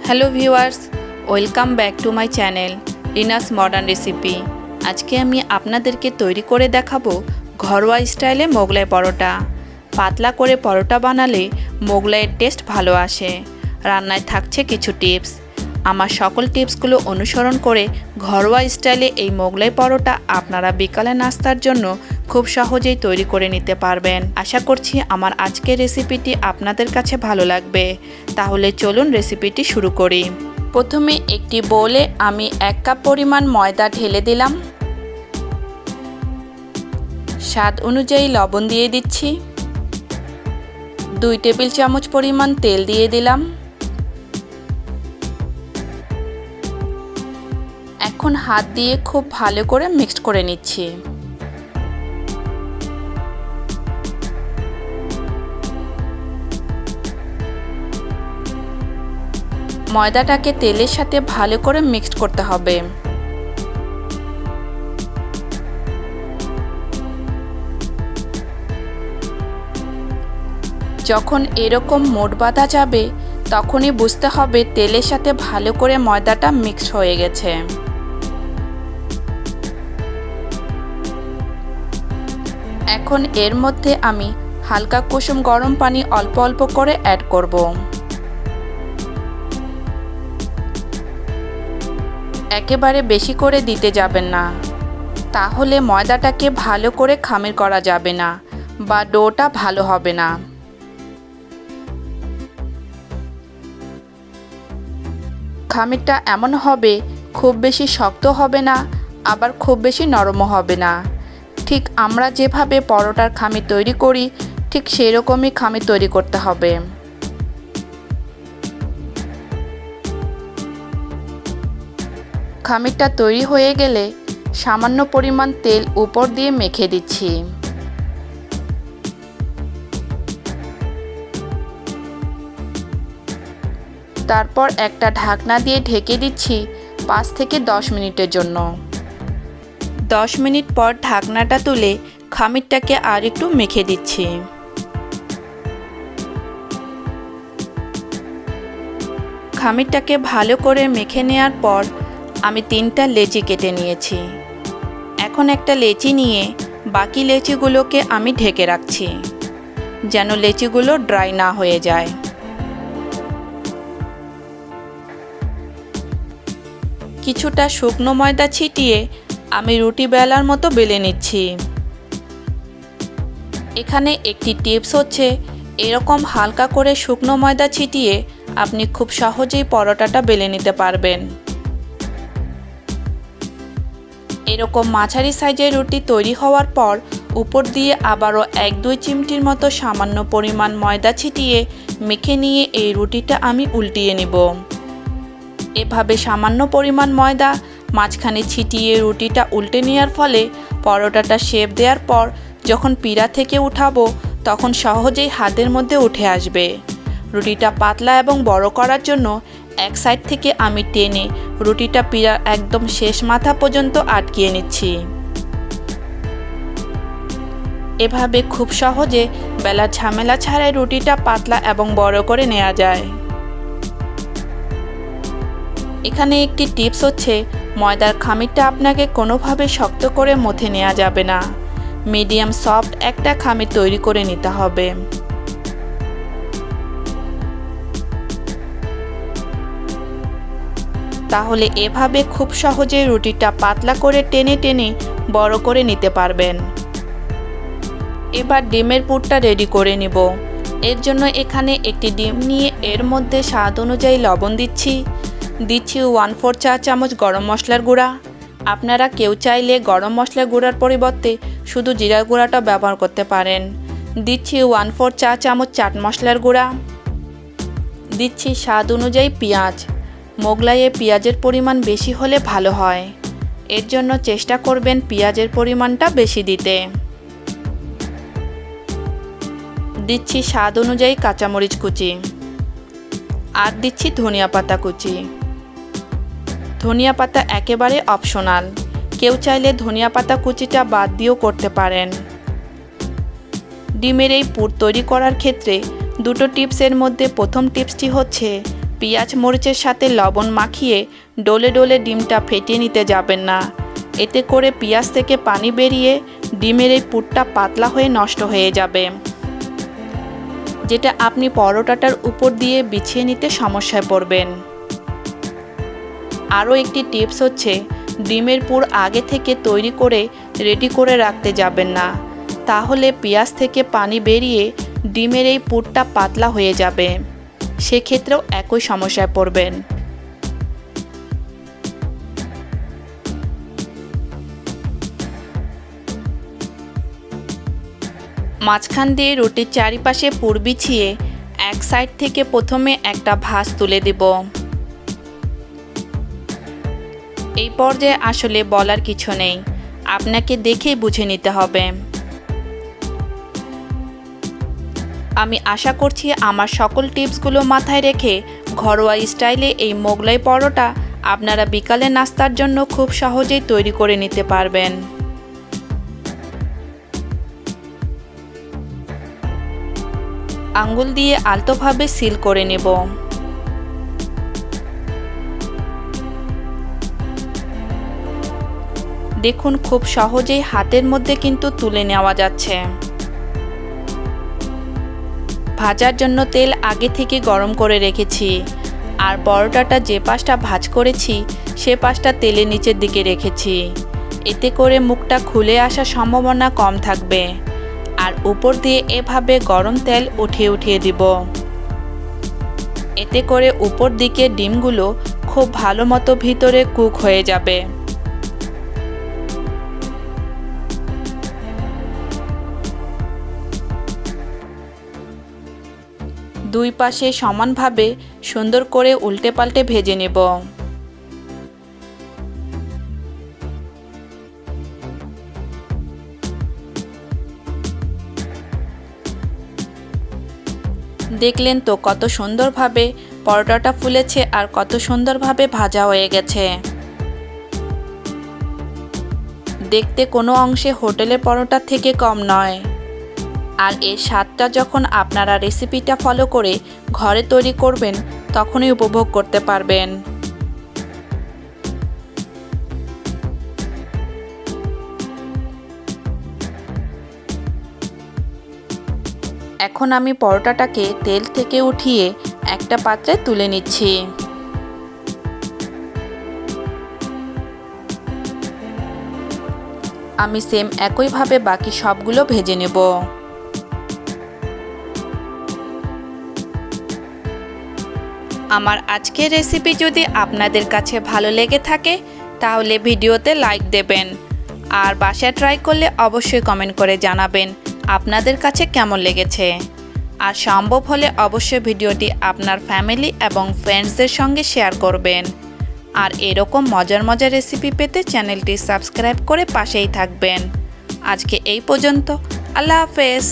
Hello viewers, welcome back to my channel Rina's modern recipe. আজকে আমি আপনাদেরকে তৈরি করে দেখাবো ঘরোয়া স্টাইলে মোগলাই পরোটা। পাতলা করে পরোটা বানালে মোগলাইয়ের টেস্ট ভালো আসে। রান্নায় থাকছে কিছু টিপস। আমার সকল টিপসগুলো অনুসরণ করে ঘরোয়া স্টাইলে এই মোগলাই পরোটা আপনারা বিকালে নাস্তার জন্য খুব সহজেই তৈরি করে নিতে পারবেন। আশা করছি আমার আজকের রেসিপিটি আপনাদের কাছে ভালো লাগবে। তাহলে চলুন রেসিপিটি শুরু করি। প্রথমে একটি বোলে আমি 1 কাপ পরিমাণ ময়দা ঢেলে দিলাম। স্বাদ অনুযায়ী লবণ দিয়ে দিচ্ছি। 2 টেবিল চামচ পরিমাণ তেল দিয়ে দিলাম। এখন হাত দিয়ে খুব ভালো করে মিক্সড করে নিচ্ছি। ময়দাটাকে তেলের সাথে ভালো করে মিক্সড করতে হবে। যখন এরকম মোট বাঁধা যাবে তখনই বুঝতে হবে তেলের সাথে ভালো করে ময়দাটা মিক্স হয়ে গেছে। এখন এর মধ্যে আমি হালকা কুসুম গরম পানি অল্প অল্প করে অ্যাড করব। একেবারে বেশি করে দিতে যাবেন না, তাহলে ময়দাটাকে ভালো করে খামির করা যাবে না বা ডোটা ভালো হবে না। খামিরটা এমন হবে, খুব বেশি শক্ত হবে না, আবার খুব বেশি নরমও হবে না। ঠিক আমরা যেভাবে পরোটার খামির তৈরি করি ঠিক সেরকমই খামির তৈরি করতে হবে। খামিরটা তৈরি হয়ে গেলে সামান্য পরিমাণ তেল উপর দিয়ে মেখে দিচ্ছি। তারপর একটা ঢাকনা দিয়ে ঢেকে দিচ্ছি 5 থেকে 10 মিনিটের জন্য। 10 মিনিট পর ঢাকনাটা তুলে খামিরটাকে আর একটু মেখে দিচ্ছি। খামিরটাকে ভালো করে মেখে নেওয়ার পর আমি 3টা লেচি কেটে নিয়েছি। এখন একটা লেচি নিয়ে বাকি লেচিগুলোকে আমি ঢেকে রাখছি, যেন লেচিগুলো ড্রাই না হয়ে যায়। কিছুটা শুকনো ময়দা ছিটিয়ে আমি রুটি বেলার মতো বেলে নিচ্ছি। এখানে একটি টিপস হচ্ছে, এরকম হালকা করে শুকনো ময়দা ছিটিয়ে আপনি খুব সহজেই পরোটাটা বেলে নিতে পারবেন। এরকম মাঝারি সাইজের রুটি তৈরি হওয়ার পর উপর দিয়ে আবারও 1-2 চিমটির মতো সামান্য পরিমাণ ময়দা ছিটিয়ে মেখে নিয়ে এই রুটিটা আমি উল্টিয়ে নিব। এভাবে সামান্য পরিমাণ ময়দা মাঝখানে ছিটিয়ে রুটিটা উল্টে নেওয়ার ফলে পরোটাটা শেপ দেওয়ার পর যখন পিঁড়া থেকে উঠাবো তখন সহজেই হাতের মধ্যে উঠে আসবে। রুটিটা পাতলা এবং বড় করার জন্য এক সাইড থেকে আমি টেনে রুটিটা পিঁড়ার একদম শেষ মাথা পর্যন্ত আটকিয়ে নিচ্ছি। এভাবে খুব সহজে বেলার ঝামেলা ছাড়াই রুটিটা পাতলা এবং বড় করে নেওয়া যায়। এখানে একটি টিপস হচ্ছে, ময়দার খামিরটা আপনাকে কোনোভাবে শক্ত করে মথে নেওয়া যাবে না। মিডিয়াম সফট একটা খামির তৈরি করে নিতে হবে। তাহলে এভাবে খুব সহজে রুটিটা পাতলা করে টেনে টেনে বড় করে নিতে পারবেন। এবার ডিমের পুরটা রেডি করে নিব। এর জন্য এখানে একটি ডিম নিয়ে এর মধ্যে স্বাদ অনুযায়ী লবণ দিচ্ছি। 1/4 চা চামচ গরম মশলার গুঁড়া। আপনারা কেউ চাইলে গরম মশলার গুঁড়ার পরিবর্তে শুধু জিরার গুঁড়াটা ব্যবহার করতে পারেন। 1/4 চা চামচ চাট মশলার গুঁড়া। দিচ্ছি স্বাদ অনুযায়ী পেঁয়াজ। মোগলাইয়ে পেঁয়াজের পরিমাণ বেশি হলে ভালো হয়, এর জন্য চেষ্টা করবেন পেঁয়াজের পরিমাণটা বেশি দিতে। দিচ্ছি স্বাদ অনুযায়ী কাঁচামরিচ কুচি। আর দিচ্ছি ধনিয়া পাতা কুচি। ধনিয়া পাতা একেবারে অপশনাল, কেউ চাইলে ধনিয়া পাতা কুচিটা বাদ দিয়েও করতে পারেন। ডিমের এই পুর তৈরি করার ক্ষেত্রে দুটো টিপসের মধ্যে প্রথম টিপসটি হচ্ছে পেঁয়াজ মরিচের সাথে লবণ মাখিয়ে ডলে ডলে ডিমটা ফেটিয়ে নিতে যাবেন না। এতে করে পেঁয়াজ থেকে পানি বেরিয়ে ডিমের এই পুরটা পাতলা হয়ে নষ্ট হয়ে যাবে, যেটা আপনি পরোটাটার উপর দিয়ে বিছিয়ে নিতে সমস্যায় পড়বেন। আরও একটি টিপস হচ্ছে, ডিমের পুর আগে থেকে তৈরি করে রেডি করে রাখতে যাবেন না, তাহলে পেঁয়াজ থেকে পানি বেরিয়ে ডিমের এই পুরটা পাতলা হয়ে যাবে, সেক্ষেত্রেও একই সমস্যায় পড়বেন। মাঝখান দিয়ে রুটির চারিপাশে পুর বিছিয়ে এক সাইড থেকে প্রথমে একটা ভাঁজ তুলে দেব। এই পর্যায়ে আসলে বলার কিছু নেই, আপনাকে দেখেই বুঝে নিতে হবে। আমি আশা করছি আমার সকল টিপসগুলো মাথায় রেখে ঘরোয়া স্টাইলে এই মোগলাই পরোটা আপনারা বিকালে নাস্তার জন্য খুব সহজেই তৈরি করে নিতে পারবেন। আঙ্গুল দিয়ে আলতোভাবে সিল করে নেব। দেখুন, খুব সহজেই হাতের মধ্যে কিন্তু তুলে নেওয়া যাচ্ছে। ভাজার জন্য তেল আগে থেকে গরম করে রেখেছি, আর পরোটাটা যে পাশটা ভাজ করেছি সে পাশটা তেলের নিচের দিকে রেখেছি। এতে করে মুখটা খুলে আসার সম্ভাবনা কম থাকবে। আর উপর দিয়ে এভাবে গরম তেল উঠিয়ে দিব। এতে করে উপর দিকে ডিমগুলো খুব ভালো মতো ভিতরে কুক হয়ে যাবে। দুই পাশে সমানভাবে সুন্দর করে উল্টে পাল্টে ভেজে নেব। দেখলেন তো কত সুন্দরভাবে পরোটাটা ফুলেছে আর কত সুন্দরভাবে ভাজা হয়ে গেছে। দেখতে কোনো অংশে হোটেলের পরোটার থেকে কম নয়। আর এর স্বাদটা যখন আপনারা রেসিপিটা ফলো করে ঘরে তৈরি করবেন তখনই উপভোগ করতে পারবেন। এখন আমি পরোটাটাকে তেল থেকে উঠিয়ে একটা পাত্রে তুলে নিচ্ছি। আমি সেম একইভাবে বাকি সবগুলো ভেজে নেব। আমার আজকের রেসিপি যদি আপনাদের কাছে ভালো লেগে থাকে তাহলে ভিডিওতে লাইক দেবেন, আর বাসায় ট্রাই করলে অবশ্যই কমেন্ট করে জানাবেন আপনাদের কাছে কেমন লেগেছে। আর সম্ভব হলে অবশ্যই ভিডিওটি আপনার ফ্যামিলি এবং ফ্রেন্ডসদের সঙ্গে শেয়ার করবেন। আর এরকম মজার মজার রেসিপি পেতে চ্যানেলটি সাবস্ক্রাইব করে পাশেই থাকবেন। আজকে এই পর্যন্ত। আল্লাহ হাফেজ।